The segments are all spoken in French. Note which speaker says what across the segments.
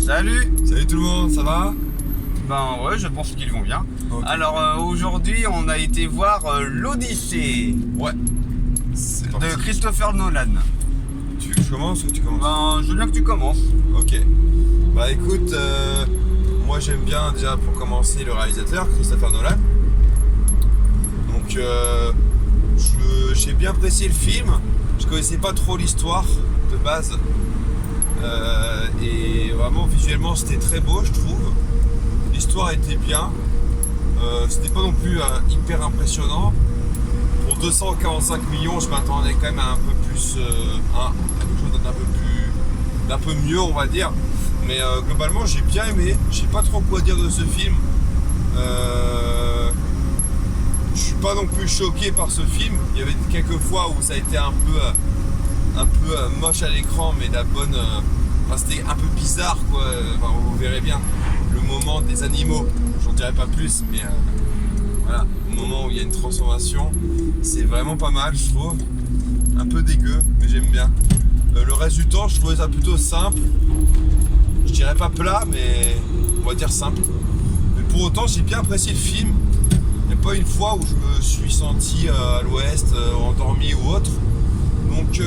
Speaker 1: Salut.
Speaker 2: Salut tout le monde, ça va?
Speaker 1: Ben ouais, je pense qu'ils vont bien.
Speaker 2: Okay.
Speaker 1: Alors aujourd'hui, on a été voir l'Odyssée.
Speaker 2: Ouais.
Speaker 1: De Christopher Nolan.
Speaker 2: Tu veux que je commence ou tu commences?
Speaker 1: Ben, je veux bien que tu commences.
Speaker 2: Ok. Bah écoute, moi j'aime bien déjà pour commencer le réalisateur, Christopher Nolan. Donc j'ai bien apprécié le film. Je connaissais pas trop l'histoire de base. Et vraiment visuellement c'était très beau je trouve. L'histoire était bien. C'était pas non plus hyper impressionnant. Pour 245 millions je m'attendais quand même à un peu plus quelque chose d'un peu mieux on va dire. Mais globalement j'ai bien aimé. Je sais pas trop quoi dire de ce film. Je suis pas non plus choqué par ce film. Il y avait quelques fois où ça a été un peu moche à l'écran, mais la bonne. C'était un peu bizarre, quoi. Enfin, vous verrez bien le moment des animaux. J'en dirai pas plus, mais voilà, le moment où il y a une transformation, c'est vraiment pas mal, je trouve. Un peu dégueu, mais j'aime bien. Le reste du temps, je trouvais ça plutôt simple. Je dirais pas plat, mais on va dire simple. Mais pour autant, j'ai bien apprécié le film. Il n'y a pas une fois où je me suis senti à l'ouest, endormi ou autre. Donc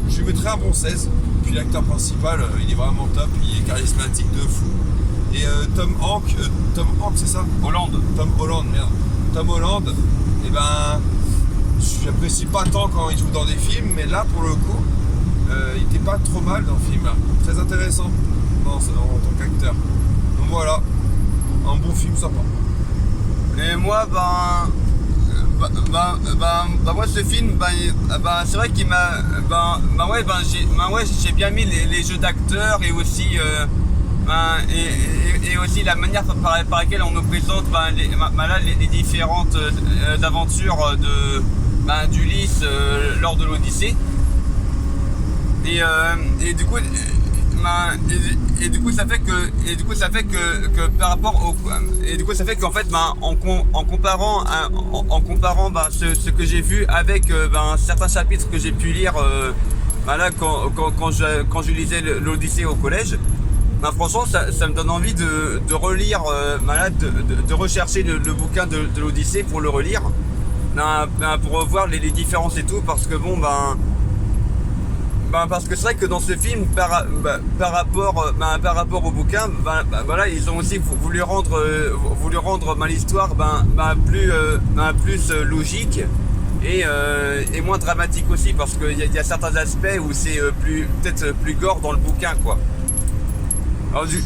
Speaker 2: je lui mettrais un bon 16. Puis l'acteur principal, il est vraiment top, il est charismatique de fou. Et Tom Hanks, c'est ça? Tom Holland, et ben j'apprécie pas tant quand il joue dans des films, mais là pour le coup, il était pas trop mal dans le film. Là. Très intéressant en tant qu'acteur. Donc voilà, un bon film sympa.
Speaker 1: Et moi, moi ce film, c'est vrai qu'il m'a, j'ai bien mis les jeux d'acteurs et aussi, et aussi la manière par laquelle on nous présente les différentes aventures d'Ulysse lors de l'Odyssée. Et du coup ça fait que par rapport au qu'en fait en comparant ce que j'ai vu avec certains chapitres que j'ai pu lire quand je lisais l'Odyssée au collège, franchement ça me donne envie de relire de rechercher le bouquin de l'Odyssée pour le relire, pour revoir les différences et tout, parce que parce que c'est vrai que dans ce film, par rapport au bouquin, ils ont aussi voulu rendre l'histoire plus logique et moins dramatique aussi, parce qu'il y a certains aspects où c'est peut-être plus gore dans le bouquin, quoi.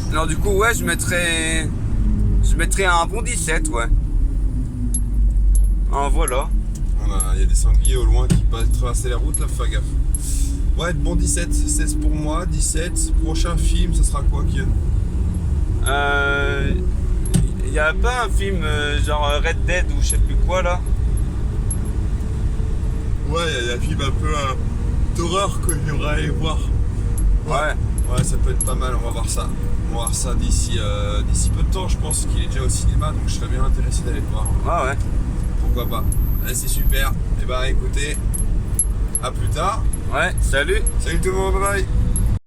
Speaker 1: Alors du coup, ouais, je mettrais un bon 17, ouais. Ah, voilà.
Speaker 2: Il y a des sangliers au loin qui passent traverser la route, là, faut faire gaffe. Ouais, bon 17, 16 pour moi, 17. Prochain film, ça sera quoi, Kian?
Speaker 1: Y a pas un film genre Red Dead ou je sais plus quoi là?
Speaker 2: Ouais, il y a un film un peu d'horreur que j'aimerais aller voir. Ouais, ça peut être pas mal, on va voir ça. On va voir ça d'ici peu de temps, je pense qu'il est déjà au cinéma, donc je serais bien intéressé d'aller le voir.
Speaker 1: Ah ouais.
Speaker 2: Pourquoi pas. Allez, c'est super. Et bah écoutez, à plus tard.
Speaker 1: Ouais, salut.
Speaker 2: Salut tout le monde, bye bye.